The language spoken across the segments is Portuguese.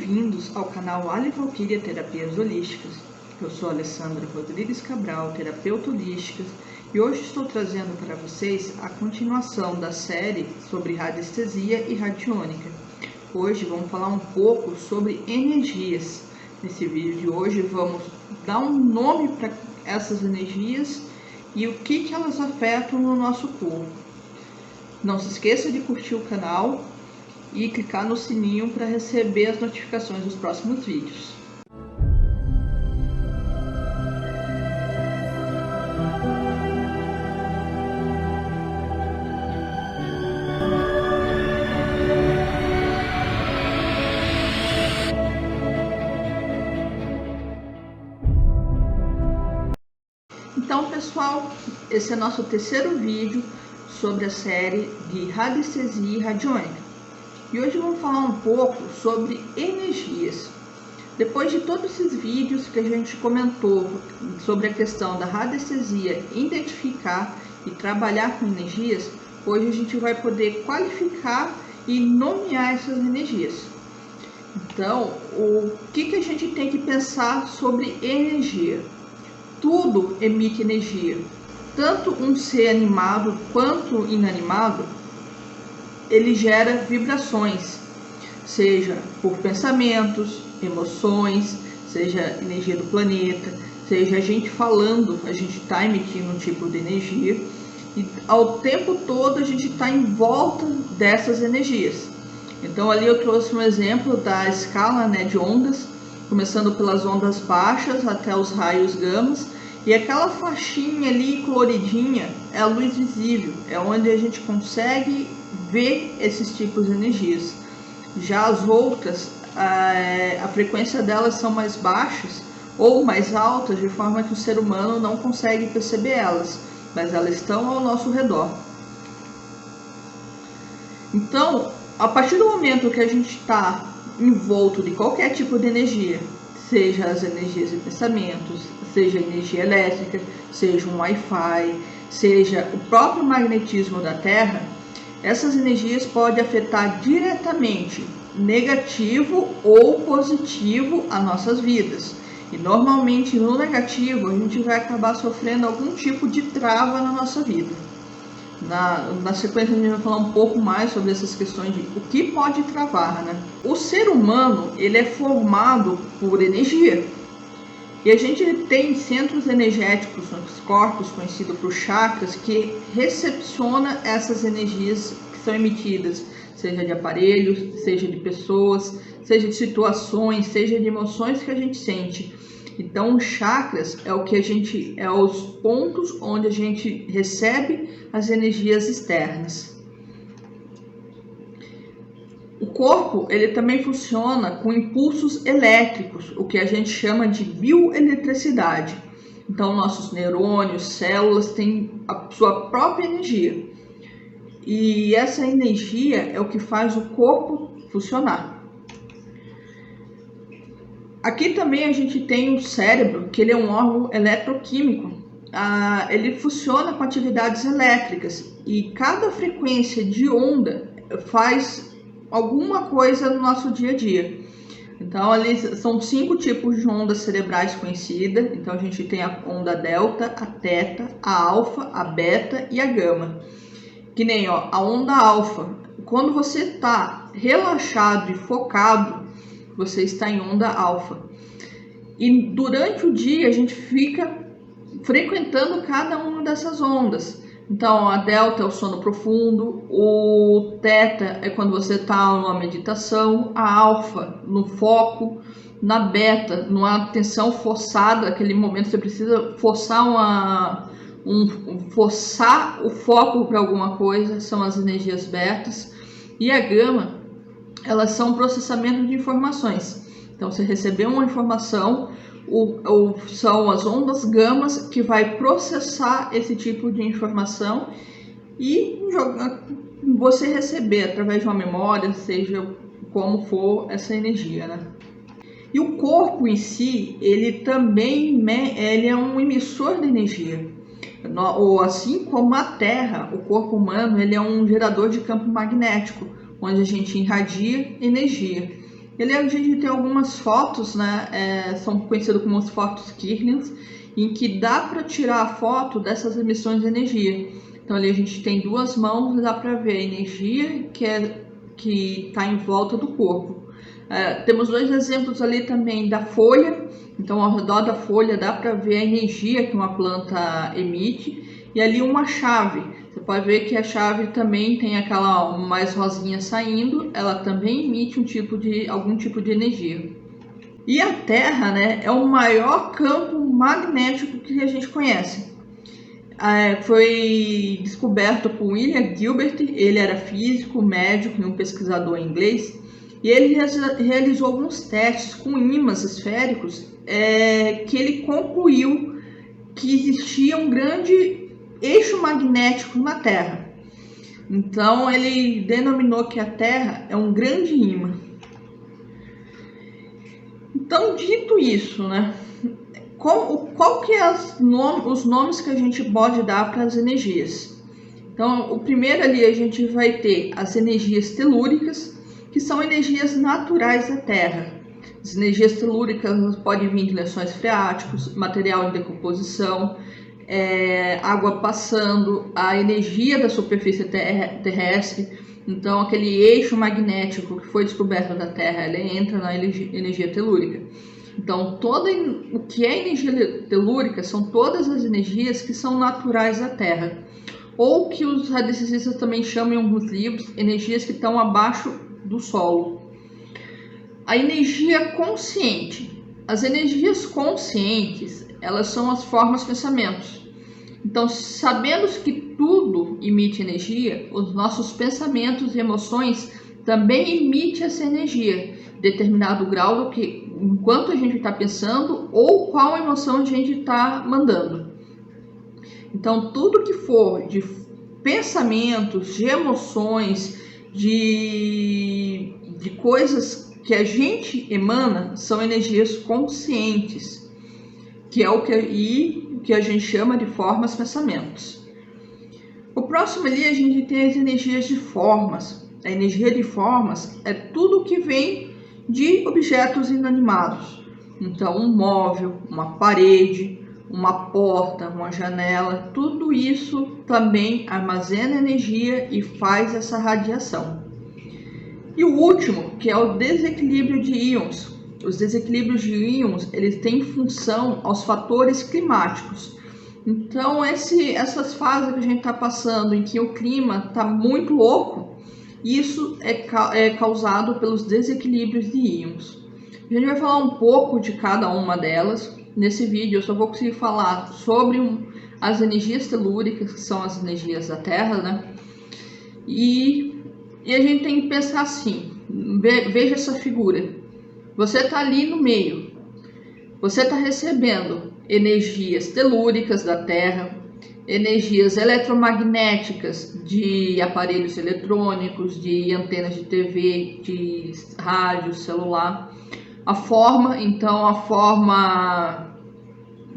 bem-vindos ao canal Ali Valquíria Terapias Holísticas. Eu sou Alessandra Rodrigues Cabral, terapeuta holística, e hoje estou trazendo para vocês a continuação da série sobre radiestesia e radiônica. Hoje vamos falar um pouco sobre energias. Nesse vídeo de hoje vamos dar um nome para essas energias e o que elas afetam no nosso corpo. Não se esqueça de curtir o canal e clicar no sininho para receber as notificações dos próximos vídeos. Então, pessoal, esse é nosso terceiro vídeo sobre a série de radiestesia e radiônica. E hoje vamos falar um pouco sobre energias. Depois de todos esses vídeos que a gente comentou sobre a questão da radiestesia, identificar e trabalhar com energias, hoje a gente vai poder qualificar e nomear essas energias. Então, o que a gente tem que pensar sobre energia? Tudo emite energia. Tanto um ser animado quanto inanimado, ele gera vibrações, seja por pensamentos, emoções, seja energia do planeta, seja a gente falando, a gente está emitindo um tipo de energia e ao tempo todo a gente está em volta dessas energias. Então ali eu trouxe um exemplo da escala, de ondas, começando pelas ondas baixas até os raios gamas. E aquela faixinha ali coloridinha é a luz visível, é onde a gente consegue ver esses tipos de energias. Já as outras, a frequência delas são mais baixas ou mais altas, de forma que o ser humano não consegue perceber elas, mas elas estão ao nosso redor. Então, a partir do momento que a gente está envolto de qualquer tipo de energia, seja as energias de pensamentos, seja energia elétrica, seja um Wi-Fi, seja o próprio magnetismo da Terra, essas energias podem afetar diretamente, negativo ou positivo, as nossas vidas. E normalmente no negativo a gente vai acabar sofrendo algum tipo de trava na nossa vida. Na sequência a gente vai falar um pouco mais sobre essas questões de o que pode travar, O ser humano, ele é formado por energia. E a gente tem centros energéticos nos corpos, conhecido por chakras, que recepciona essas energias que são emitidas, seja de aparelhos, seja de pessoas, seja de situações, seja de emoções que a gente sente. Então, os chakras é os pontos onde a gente recebe as energias externas. O corpo, ele também funciona com impulsos elétricos, o que a gente chama de bioeletricidade. Então, nossos neurônios, células têm a sua própria energia. E essa energia é o que faz o corpo funcionar. Aqui também a gente tem o cérebro, que ele é um órgão eletroquímico. Ele funciona com atividades elétricas e cada frequência de onda faz alguma coisa no nosso dia a dia. Então, ali são 5 tipos de ondas cerebrais conhecidas. Então, a gente tem a onda delta, a teta, a alfa, a beta e a gama. Que nem a onda alfa. Quando você está relaxado e focado, você está em onda alfa. E durante o dia a gente fica frequentando cada uma dessas ondas. Então, a delta é o sono profundo, o teta é quando você está numa meditação, a alfa no foco, na beta, numa atenção forçada, aquele momento que você precisa forçar forçar o foco para alguma coisa, são as energias betas. E a gama, elas são processamento de informações. Então, você recebeu uma informação, são as ondas gamas que vai processar esse tipo de informação e você receber através de uma memória, seja como for essa energia, E o corpo em si, ele também é um emissor de energia. Assim como a Terra, o corpo humano, ele é um gerador de campo magnético, onde a gente irradia energia. A gente tem algumas fotos, né, são conhecidas como as fotos Kirlian, em que dá para tirar a foto dessas emissões de energia. Então ali a gente tem duas mãos e dá para ver a energia que está em volta do corpo. Temos dois exemplos ali também da folha. Então ao redor da folha dá para ver a energia que uma planta emite, e ali uma chave. Você pode ver que a chave também tem aquela mais rosinha saindo, ela também emite algum tipo de energia. E a Terra, né, é o maior campo magnético que a gente conhece. Foi descoberto por William Gilbert. Ele era físico, médico e um pesquisador inglês. E ele realizou alguns testes com ímãs esféricos que ele concluiu que existia um grande eixo magnético na Terra. Então ele denominou que a Terra é um grande ímã. Então, dito isso, né, qual que é os nomes que a gente pode dar para as energias? Então, o primeiro ali a gente vai ter as energias telúricas, que são energias naturais da Terra. As energias telúricas podem vir de lençóis freáticos, material em decomposição, água passando, a energia da superfície terrestre. Então, aquele eixo magnético que foi descoberto da Terra, ele entra na energia telúrica. Então, o que é energia telúrica são todas as energias que são naturais da Terra, ou que os radiocistas também chamam em alguns livros, energias que estão abaixo do solo. A energia consciente. As energias conscientes, elas são as formas pensamentos. Então, sabendo que tudo emite energia, os nossos pensamentos e emoções também emitem essa energia, determinado grau do que, enquanto a gente está pensando ou qual emoção a gente está mandando. Então, tudo que for de pensamentos, de emoções, de coisas que a gente emana, são energias conscientes, que é o que a gente chama de formas pensamentos. O próximo ali a gente tem as energias de formas. A energia de formas é tudo que vem de objetos inanimados. Então, um móvel, uma parede, uma porta, uma janela, tudo isso também armazena energia e faz essa radiação. E o último, que é o desequilíbrio de íons. Os desequilíbrios de íons, eles têm função aos fatores climáticos. Então, essas fases que a gente está passando, em que o clima está muito louco, isso é causado pelos desequilíbrios de íons. A gente vai falar um pouco de cada uma delas. Nesse vídeo eu só vou conseguir falar sobre as energias telúricas, que são as energias da Terra, né? E a gente tem que pensar assim, veja essa figura. Você está ali no meio, você está recebendo energias telúricas da Terra, energias eletromagnéticas de aparelhos eletrônicos, de antenas de TV, de rádio, celular. A forma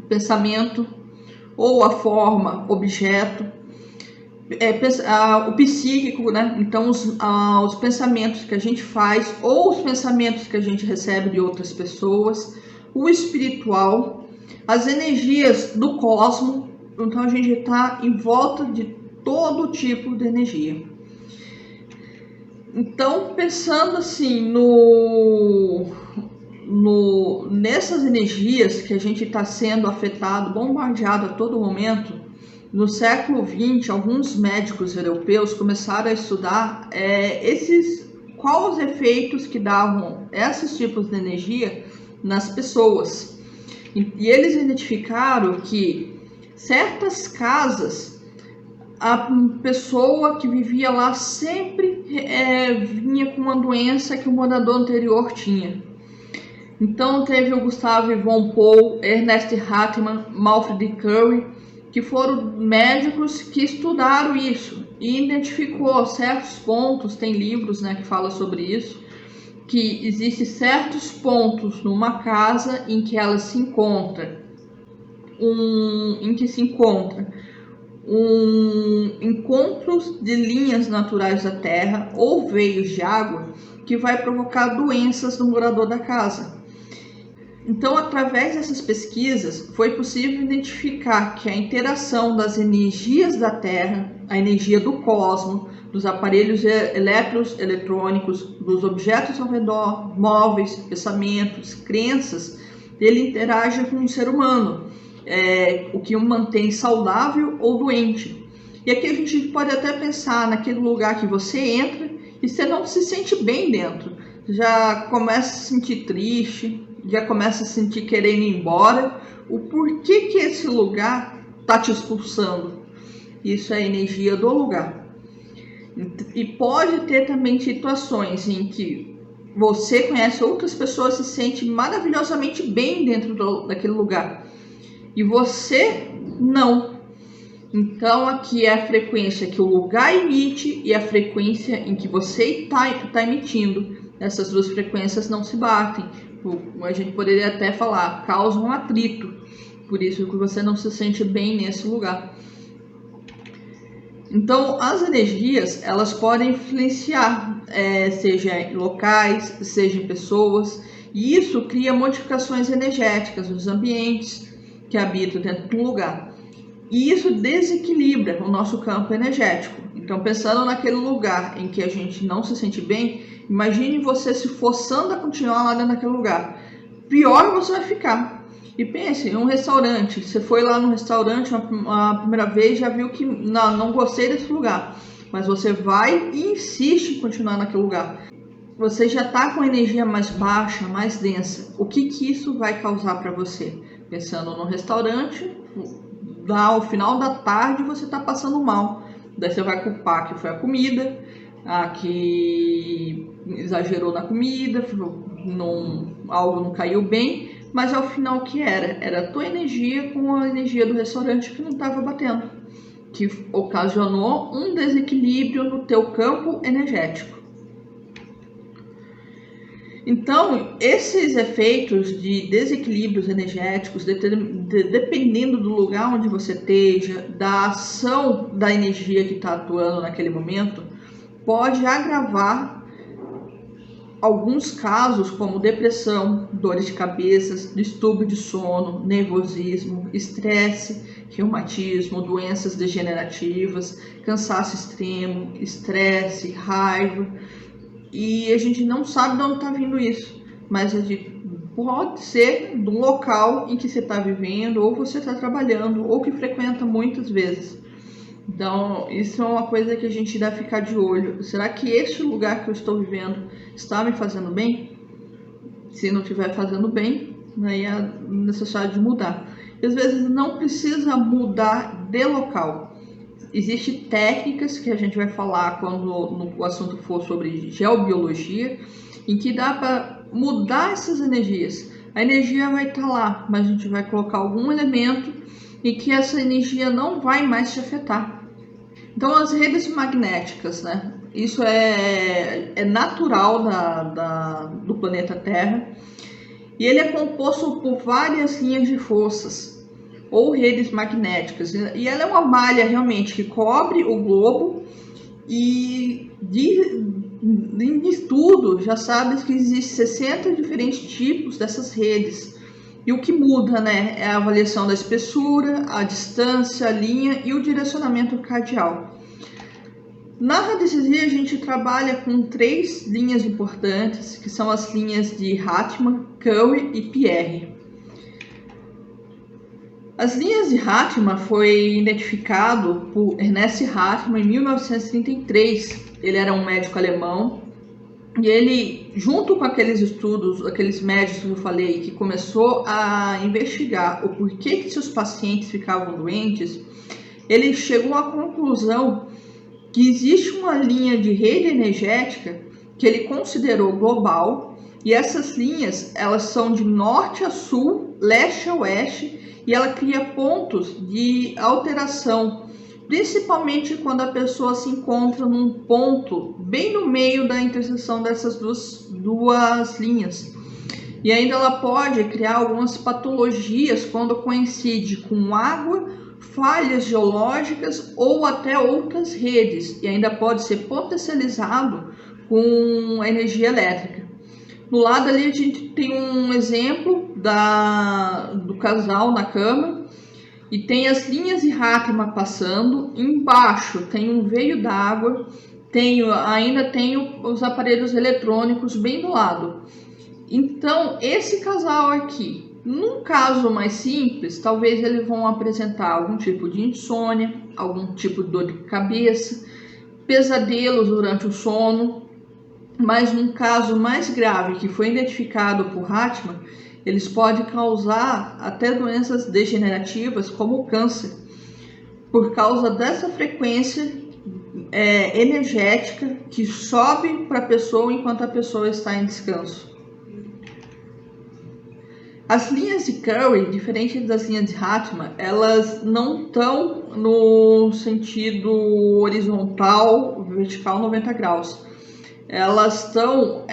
pensamento ou a forma objeto, o psíquico, né? Então os pensamentos que a gente faz ou os pensamentos que a gente recebe de outras pessoas, o espiritual, as energias do cosmos. Então a gente está em volta de todo tipo de energia. Então, pensando assim nessas energias que a gente está sendo afetado, bombardeado a todo momento, no século XX, alguns médicos europeus começaram a estudar quais os efeitos que davam esses tipos de energia nas pessoas. E eles identificaram que certas casas, a pessoa que vivia lá sempre vinha com uma doença que o morador anterior tinha. Então teve o Gustave von Paul, Ernest Hartmann, Manfred Curry, que foram médicos que estudaram isso e identificou certos pontos. Tem livros, né, que falam sobre isso, que existem certos pontos numa casa em que ela se encontra encontros de linhas naturais da Terra ou veios de água que vai provocar doenças no morador da casa. Então, através dessas pesquisas, foi possível identificar que a interação das energias da Terra, a energia do cosmos, dos aparelhos eletrônicos, dos objetos ao redor, móveis, pensamentos, crenças, ele interage com o ser humano, o que o mantém saudável ou doente. E aqui a gente pode até pensar naquele lugar que você entra e você não se sente bem dentro, já começa a se sentir triste, já começa a sentir querendo ir embora. O porquê que esse lugar está te expulsando? Isso é a energia do lugar. E pode ter também situações em que você conhece outras pessoas e se sente maravilhosamente bem dentro daquele lugar e você não. Então aqui é a frequência que o lugar emite e a frequência em que você está emitindo. Essas duas frequências não se batem. A gente poderia até falar, causa um atrito. Por isso que você não se sente bem nesse lugar. Então, as energias, elas podem influenciar, seja em locais, seja em pessoas, e isso cria modificações energéticas nos ambientes que habitam dentro de um lugar. E isso desequilibra o nosso campo energético. Então, pensando naquele lugar em que a gente não se sente bem, imagine você se forçando a continuar lá dentro daquele lugar. Pior você vai ficar. E pense, em um restaurante, você foi lá no restaurante a primeira vez, já viu que não gostei desse lugar, mas você vai e insiste em continuar naquele lugar. Você já está com a energia mais baixa, mais densa. O que isso vai causar para você? Pensando no restaurante, ao final da tarde você está passando mal. Daí você vai culpar que foi a comida, que exagerou na comida, algo não caiu bem. Mas ao final o que era? Era a tua energia com a energia do restaurante que não estava batendo, que ocasionou um desequilíbrio no teu campo energético. Então, esses efeitos de desequilíbrios energéticos, dependendo do lugar onde você esteja, da ação da energia que está atuando naquele momento, pode agravar alguns casos como depressão, dores de cabeça, distúrbio de sono, nervosismo, estresse, reumatismo, doenças degenerativas, cansaço extremo, estresse, raiva. E a gente não sabe de onde está vindo isso, mas pode ser do local em que você está vivendo, ou você está trabalhando, ou que frequenta muitas vezes. Então, isso é uma coisa que a gente deve ficar de olho. Será que este lugar que eu estou vivendo está me fazendo bem? Se não estiver fazendo bem, aí é necessário de mudar. E às vezes não precisa mudar de local. Existem técnicas que a gente vai falar quando o assunto for sobre geobiologia, em que dá para mudar essas energias. A energia vai estar lá, mas a gente vai colocar algum elemento e que essa energia não vai mais te afetar. Então, as redes magnéticas, né? Isso é natural do planeta Terra, e ele é composto por várias linhas de forças ou redes magnéticas, e ela é uma malha realmente que cobre o globo, e em estudo já sabe que existem 60 diferentes tipos dessas redes. E o que muda, né, é a avaliação da espessura, a distância, a linha e o direcionamento cardial. Na radiestesia a gente trabalha com 3 linhas importantes, que são as linhas de Hartmann, Curry e Pierre. As linhas de Hartmann foi identificado por Ernest Hartmann em 1933. Ele era um médico alemão. E ele, junto com aqueles estudos, aqueles médicos que eu falei, que começou a investigar o porquê que seus pacientes ficavam doentes, ele chegou à conclusão que existe uma linha de rede energética que ele considerou global, e essas linhas, elas são de norte a sul, leste a oeste, e ela cria pontos de alteração, principalmente quando a pessoa se encontra num ponto bem no meio da interseção dessas duas linhas. E ainda ela pode criar algumas patologias quando coincide com água, falhas geológicas ou até outras redes. E ainda pode ser potencializado com energia elétrica. No lado ali a gente tem um exemplo do casal na cama e tem as linhas de Hartmann passando. Embaixo tem um veio d'água, ainda tem os aparelhos eletrônicos bem do lado. Então esse casal aqui, num caso mais simples, talvez eles vão apresentar algum tipo de insônia, algum tipo de dor de cabeça, pesadelos durante o sono. Mas num caso mais grave que foi identificado por Hartmann, eles podem causar até doenças degenerativas como o câncer, por causa dessa frequência energética que sobe para a pessoa enquanto a pessoa está em descanso. As linhas de Curry, diferente das linhas de Hartmann, elas não estão no sentido horizontal, vertical 90 graus. Elas estão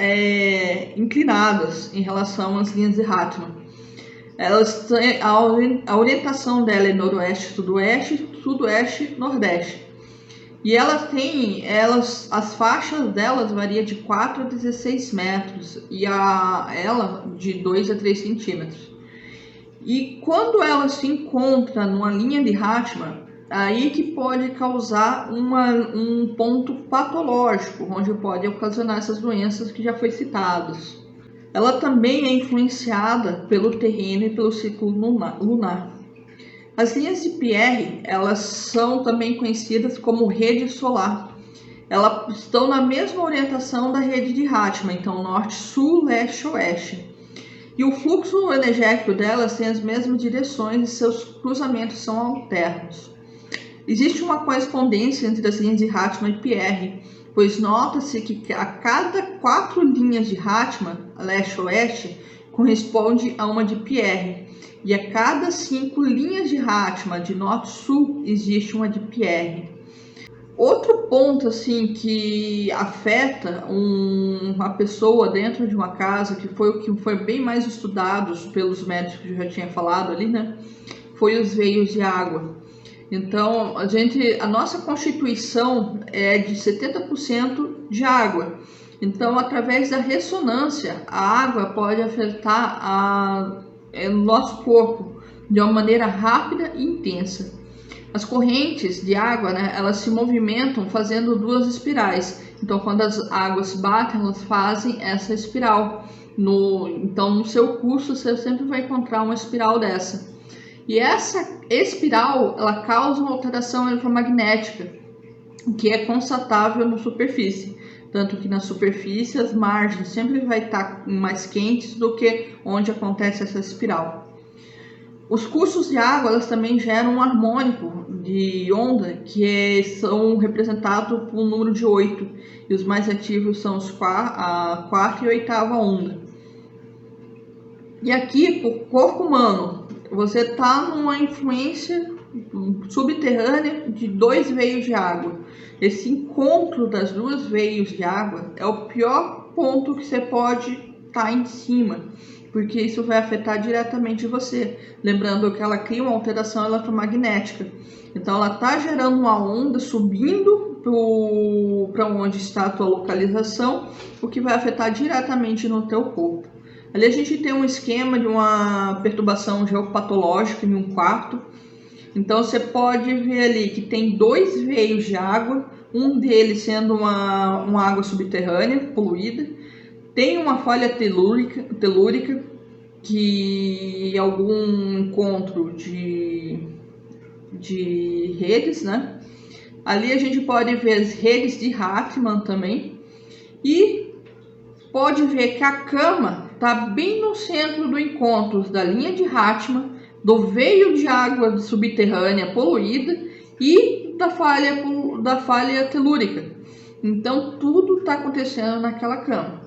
inclinadas em relação às linhas de Hartmann. Elas têm, a orientação dela é noroeste, sudoeste, sudoeste, nordeste. E as faixas delas variam de 4 a 16 metros e ela de 2 a 3 centímetros. E quando ela se encontra numa linha de Hartmann, aí que pode causar um ponto patológico, onde pode ocasionar essas doenças que já foi citadas. Ela também é influenciada pelo terreno e pelo ciclo lunar. As linhas de Pierre, elas são também conhecidas como rede solar. Elas estão na mesma orientação da rede de Hartmann, então norte, sul, leste, oeste. E o fluxo energético delas tem as mesmas direções e seus cruzamentos são alternos. Existe uma correspondência entre as linhas de Hartmann e Pierre, pois nota-se que a cada 4 linhas de Hartmann, leste-oeste, corresponde a uma de Pierre, e a cada 5 linhas de Hartmann, de norte-sul, existe uma de Pierre. Outro ponto assim que afeta uma pessoa dentro de uma casa, que foi o que foi bem mais estudado pelos médicos que eu já tinha falado ali, né? Foi os veios de água. Então, a nossa constituição é de 70% de água. Então, através da ressonância, a água pode afetar o nosso corpo de uma maneira rápida e intensa. As correntes de água, né, elas se movimentam fazendo 2 espirais. Então, quando as águas batem, elas fazem essa espiral. Então, no seu curso, você sempre vai encontrar uma espiral dessa. E essa espiral, ela causa uma alteração eletromagnética, que é constatável na superfície. Tanto que na superfície as margens sempre vai estar mais quentes do que onde acontece essa espiral. Os cursos de água, elas também geram um harmônico de onda que são representados por um número de 8. E os mais ativos são a 4ª e 8ª onda. E aqui, por corpo humano, você está numa influência subterrânea de 2 veios de água. Esse encontro das 2 veios de água é o pior ponto que você pode estar em cima, porque isso vai afetar diretamente você. Lembrando que ela cria uma alteração eletromagnética. Então ela está gerando uma onda subindo para onde está a tua localização, o que vai afetar diretamente no teu corpo. Ali a gente tem um esquema de uma perturbação geopatológica em um quarto. Então você pode ver ali que tem 2 veios de água, um deles sendo uma água subterrânea poluída. Tem uma falha telúrica, que é algum encontro de redes, né? Ali a gente pode ver as redes de Hartmann também. E pode ver que a cama está bem no centro do encontro da linha de Hartmann, do veio de água subterrânea poluída e da falha telúrica. Então tudo está acontecendo naquela cama.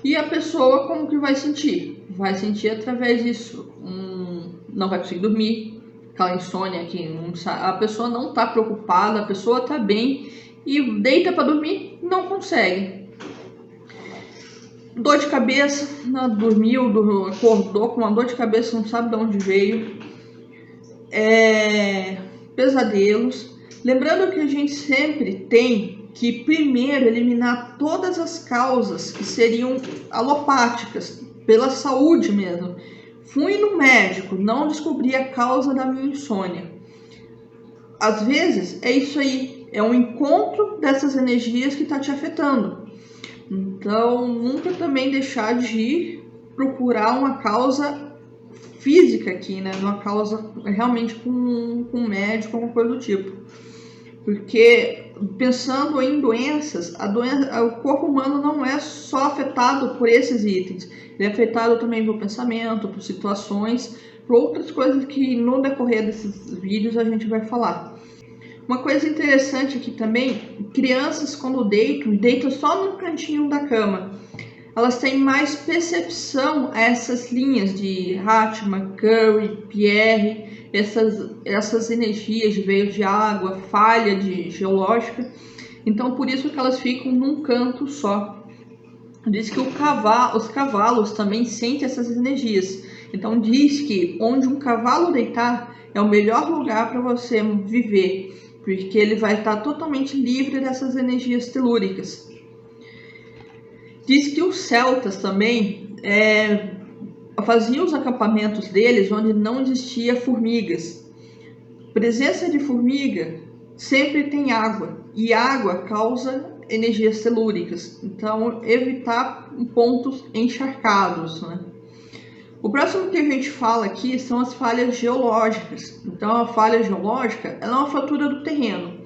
E a pessoa como que vai sentir? Vai sentir através disso. Não vai conseguir dormir, aquela insônia que a pessoa não está preocupada, a pessoa está bem e deita para dormir, não consegue. Dor de cabeça, dormiu, acordou com uma dor de cabeça, não sabe de onde veio. Pesadelos. Lembrando que a gente sempre tem que primeiro eliminar todas as causas que seriam alopáticas, pela saúde mesmo. Fui no médico, não descobri a causa da minha insônia. Às vezes é isso aí, é um encontro dessas energias que está te afetando. Então, nunca também deixar de ir procurar uma causa física aqui, né? Uma causa realmente com um médico, alguma coisa do tipo. Porque, pensando em doenças, o corpo humano não é só afetado por esses itens. Ele é afetado também pelo pensamento, por situações, por outras coisas que no decorrer desses vídeos a gente vai falar. Uma coisa interessante aqui também, crianças quando deitam só no cantinho da cama. Elas têm mais percepção a essas linhas de Hartmann, Curry, Pierre, essas energias de veio de água, falha geológica. Então, por isso que elas ficam num canto só. Diz que os cavalos também sentem essas energias. Então, diz que onde um cavalo deitar é o melhor lugar para você viver, porque ele vai estar totalmente livre dessas energias telúricas. Diz que os celtas também faziam os acampamentos deles onde não existia formigas. Presença de formiga sempre tem água, e água causa energias telúricas. Então, evitar pontos encharcados, né? O próximo que a gente fala aqui são as falhas geológicas. Então, a falha geológica é uma fratura do terreno.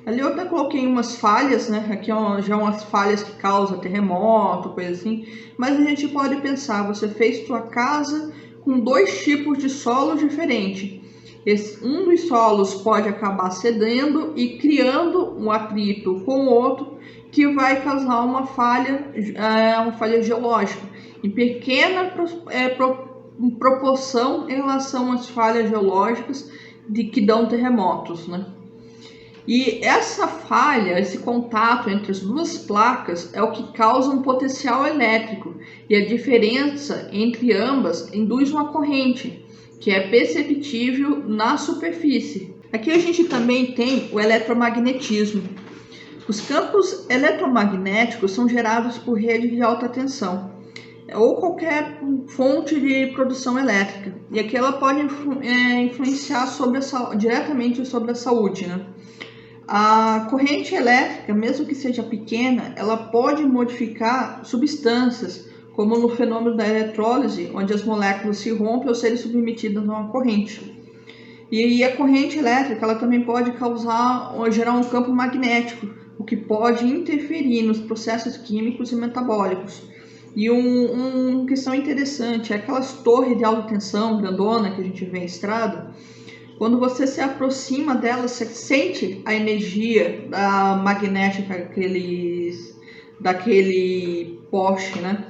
Ali eu até coloquei umas falhas, né? Aqui já umas falhas que causam terremoto, coisa assim. Mas a gente pode pensar, você fez sua casa com 2 tipos de solos diferentes. Um dos solos pode acabar cedendo e criando um atrito com o outro, que vai causar uma falha geológica, em pequena proporção em relação às falhas geológicas que dão terremotos, né? E essa falha, esse contato entre as duas placas é o que causa um potencial elétrico, e a diferença entre ambas induz uma corrente, que é perceptível na superfície. Aqui a gente também tem o eletromagnetismo. Os campos eletromagnéticos são gerados por rede de alta tensão, ou qualquer fonte de produção elétrica, e aqui ela pode influenciar diretamente sobre a saúde, né? A corrente elétrica, mesmo que seja pequena, ela pode modificar substâncias, como no fenômeno da eletrólise, onde as moléculas se rompem ou serem submetidas a uma corrente. E a corrente elétrica ela também pode gerar um campo magnético, o que pode interferir nos processos químicos e metabólicos. E uma questão interessante é aquelas torres de alta tensão grandona que a gente vê em estrada. Quando você se aproxima delas, você sente a energia magnética daquele poste, né?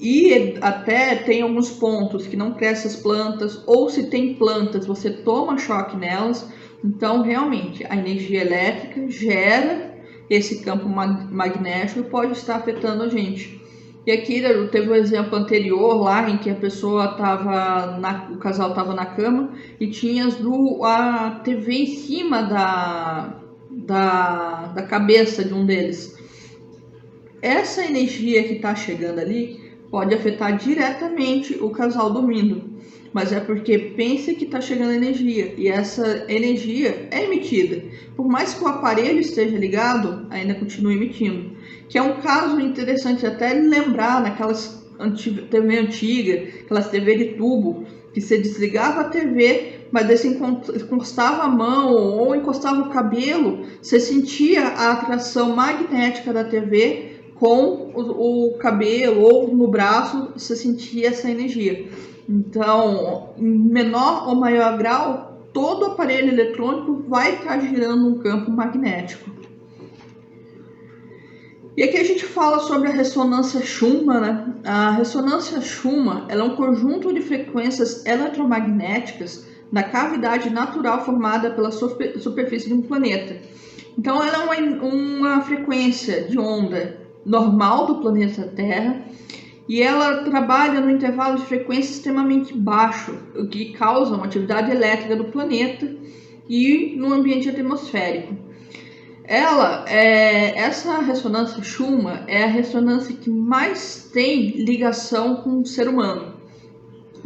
E até tem alguns pontos que não crescem as plantas, ou se tem plantas, você toma choque nelas. Então, realmente, a energia elétrica gera esse campo magnético e pode estar afetando a gente. E aqui teve um exemplo anterior lá em que a pessoa o casal estava na cama e tinha a TV em cima da cabeça de um deles. Essa energia que está chegando ali pode afetar diretamente o casal dormindo, mas é porque pense que está chegando energia e essa energia é emitida. Por mais que o aparelho esteja ligado, ainda continua emitindo. Que é um caso interessante até lembrar naquelas TV antiga, aquelas TV de tubo, que você desligava a TV, mas daí você encostava a mão ou encostava o cabelo, você sentia a atração magnética da TV com o cabelo ou no braço, você sentia essa energia. Então, em menor ou maior grau, todo aparelho eletrônico vai estar girando um campo magnético. E aqui a gente fala sobre a ressonância Schumann, né? A ressonância Schumann ela é um conjunto de frequências eletromagnéticas na cavidade natural formada pela superfície de um planeta. Então, ela é uma frequência de onda normal do planeta Terra, e ela trabalha no intervalo de frequência extremamente baixo, o que causa uma atividade elétrica do planeta e no ambiente atmosférico. Essa ressonância Schumann é a ressonância que mais tem ligação com o ser humano.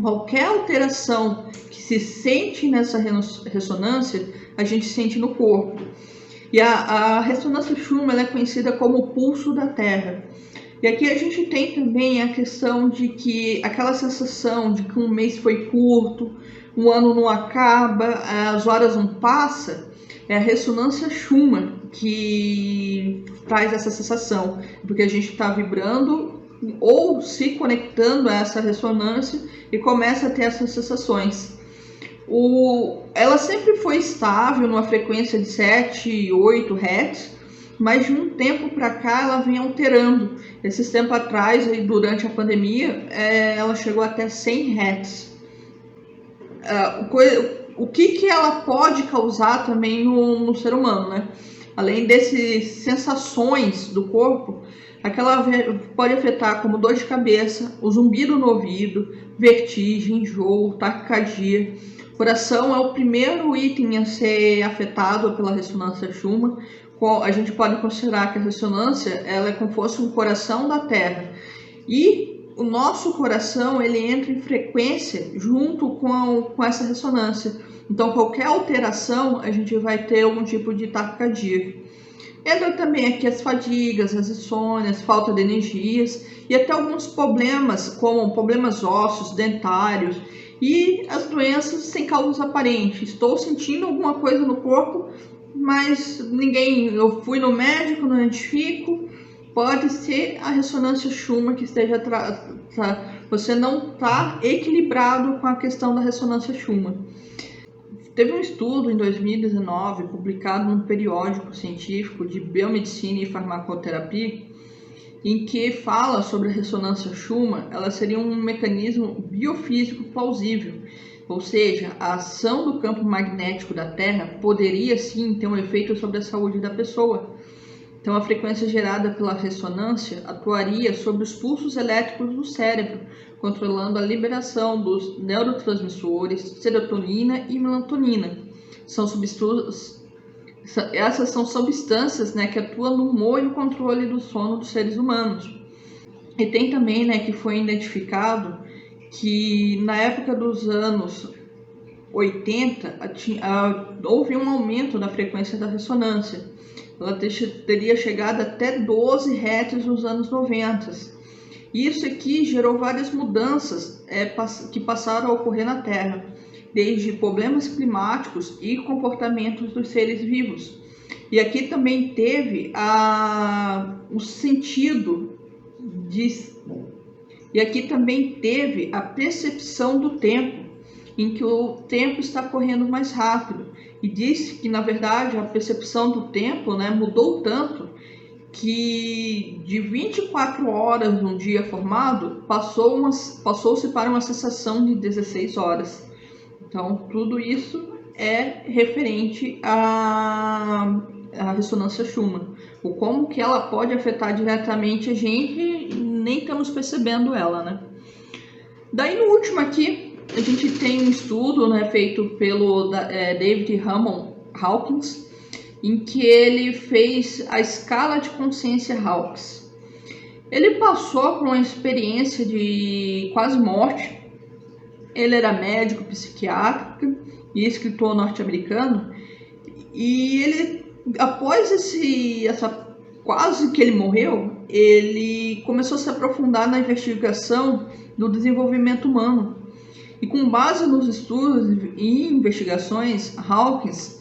Qualquer alteração que se sente nessa ressonância, a gente sente no corpo. E a ressonância Schumann ela é conhecida como o pulso da Terra. E aqui a gente tem também a questão de que aquela sensação de que um mês foi curto, um ano não acaba, as horas não passam, é a ressonância Schumann que traz essa sensação, porque a gente está vibrando ou se conectando a essa ressonância e começa a ter essas sensações. Ela sempre foi estável numa frequência de 7, 8 Hz, mas de um tempo para cá ela vem alterando. Esses tempos atrás, durante a pandemia, ela chegou até 100 Hz. O que ela pode causar também no ser humano, né? Além dessas sensações do corpo, aquela pode afetar como dor de cabeça, o zumbido no ouvido, vertigem, enjoo, taquicardia. O coração é o primeiro item a ser afetado pela ressonância Schumann. A gente pode considerar que a ressonância ela é como se fosse um coração da Terra. E o nosso coração ele entra em frequência junto com essa ressonância. Então, qualquer alteração, a gente vai ter algum tipo de taquicardia. Entra também aqui as fadigas, as insônias, falta de energias e até alguns problemas, como problemas ósseos, dentários e as doenças sem causas aparentes. Estou sentindo alguma coisa no corpo, mas eu fui no médico, não identifico. Pode ser a ressonância Schumann que esteja você não está equilibrado com a questão da ressonância Schumann. Teve um estudo em 2019 publicado num periódico científico de biomedicina e farmacoterapia em que fala sobre a ressonância Schumann. Ela seria um mecanismo biofísico plausível, ou seja, a ação do campo magnético da Terra poderia sim ter um efeito sobre a saúde da pessoa. Então, a frequência gerada pela ressonância atuaria sobre os pulsos elétricos do cérebro, controlando a liberação dos neurotransmissores, serotonina e melatonina. Essas são substâncias, né, que atuam no humor e no controle do sono dos seres humanos. E tem também, né, que foi identificado que na época dos anos 80 houve um aumento da frequência da ressonância. Ela teria chegado até 12 Hz nos anos 90. Isso aqui gerou várias mudanças que passaram a ocorrer na Terra, desde problemas climáticos e comportamentos dos seres vivos. E aqui também teve o sentido e aqui também teve a percepção do tempo, em que o tempo está correndo mais rápido. E disse que, na verdade, a percepção do tempo, né, mudou tanto que de 24 horas num dia formado, passou-se para uma sensação de 16 horas. Então, tudo isso é referente à ressonância Schumann. O como que ela pode afetar diretamente a gente, nem estamos percebendo ela, né? Daí, no último aqui, a gente tem um estudo, né, feito pelo David Hammond Hawkins, em que ele fez a escala de consciência Hawkins. Ele passou por uma experiência de quase morte. Ele era médico, psiquiatra e escritor norte-americano. E ele, após quase que ele morreu, ele começou a se aprofundar na investigação do desenvolvimento humano. E com base nos estudos e investigações, Hawkins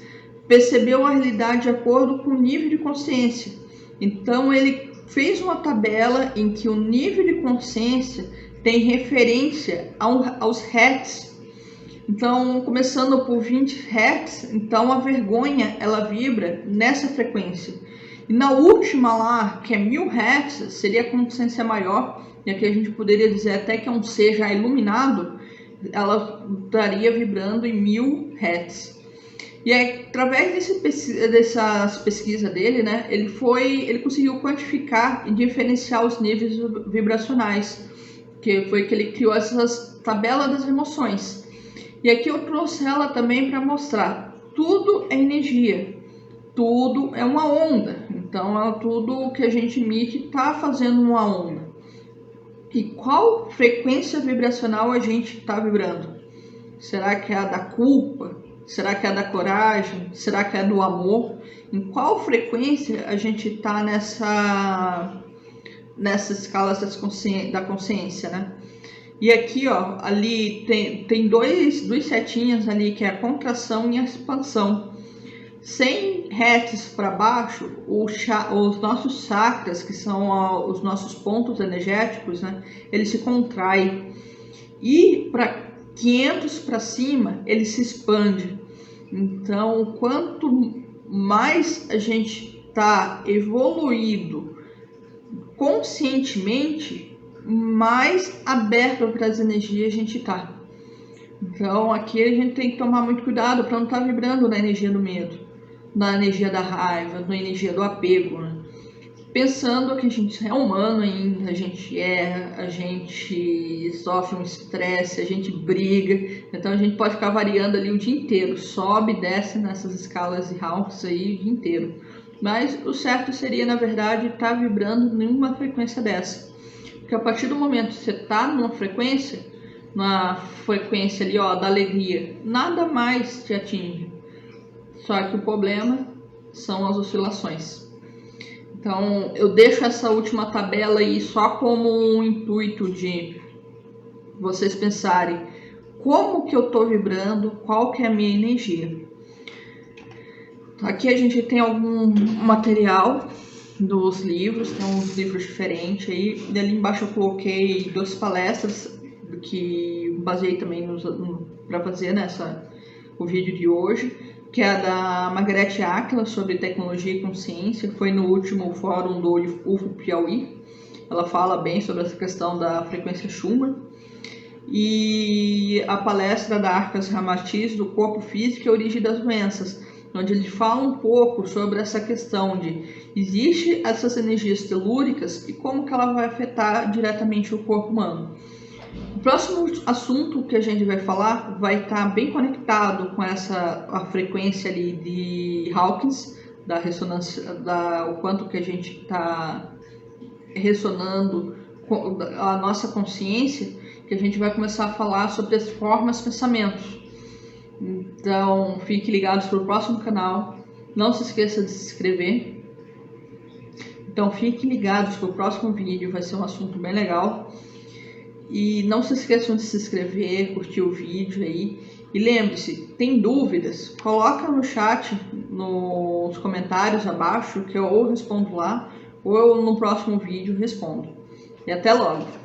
percebeu a realidade de acordo com o nível de consciência. Então ele fez uma tabela em que o nível de consciência tem referência aos hertz. Então, começando por 20 hertz, então a vergonha ela vibra nessa frequência. E na última lá, que é 1000 hertz, seria a consciência maior, e aqui a gente poderia dizer até que é um ser já iluminado, ela estaria vibrando em 1000 hertz. E através dessas pesquisas dele, né, ele conseguiu quantificar e diferenciar os níveis vibracionais, que foi que ele criou essas tabelas das emoções. E aqui eu trouxe ela também para mostrar, tudo é energia. tudo é uma onda. Então, tudo que a gente emite está fazendo uma onda. E qual frequência vibracional a gente está vibrando? Será que é a da culpa? Será que é a da coragem? Será que é a do amor? Em qual frequência a gente está nessas escalas da consciência, né? E aqui, ó, ali tem duas setinhas ali, que é a contração e a expansão. 100 Hz para baixo, os nossos chakras, que são os nossos pontos energéticos, né, ele se contrai. E para 500 para cima, ele se expande. Então, quanto mais a gente está evoluído conscientemente, mais aberto para as energias a gente está. Então, aqui a gente tem que tomar muito cuidado para não estar vibrando na energia do medo, na energia da raiva, na energia do apego, né? Pensando que a gente é humano ainda, a gente erra, a gente sofre um estresse, a gente briga, então a gente pode ficar variando ali o dia inteiro, sobe e desce nessas escalas de Hawkins aí o dia inteiro. Mas o certo seria, na verdade, estar vibrando em uma frequência dessa. Porque a partir do momento que você está numa frequência, na frequência ali, ó, da alegria, nada mais te atinge. Só que o problema são as oscilações. Então, eu deixo essa última tabela aí só como um intuito de vocês pensarem como que eu estou vibrando, qual que é a minha energia. Aqui a gente tem algum material dos livros, tem uns livros diferentes aí. E ali embaixo eu coloquei 2 palestras que baseei também para fazer o vídeo de hoje, que é a da Margarete Áquila sobre tecnologia e consciência, foi no último fórum do UFO Piauí. Ela fala bem sobre essa questão da frequência Schumann. E a palestra da Arcas Ramatiz do corpo físico e a origem das doenças, onde ele fala um pouco sobre essa questão de existe essas energias telúricas e como que ela vai afetar diretamente o corpo humano. O próximo assunto que a gente vai falar vai estar bem conectado com a frequência ali de Hawkins, da ressonância, o quanto que a gente está ressonando com a nossa consciência, que a gente vai começar a falar sobre as formas pensamentos. Então, fiquem ligados para o próximo canal. Não se esqueça de se inscrever. Então, fiquem ligados para o próximo vídeo, vai ser um assunto bem legal. E não se esqueçam de se inscrever, curtir o vídeo aí. E lembre-se, tem dúvidas? Coloca no chat, nos comentários abaixo, que eu ou respondo lá, ou eu no próximo vídeo respondo. E até logo!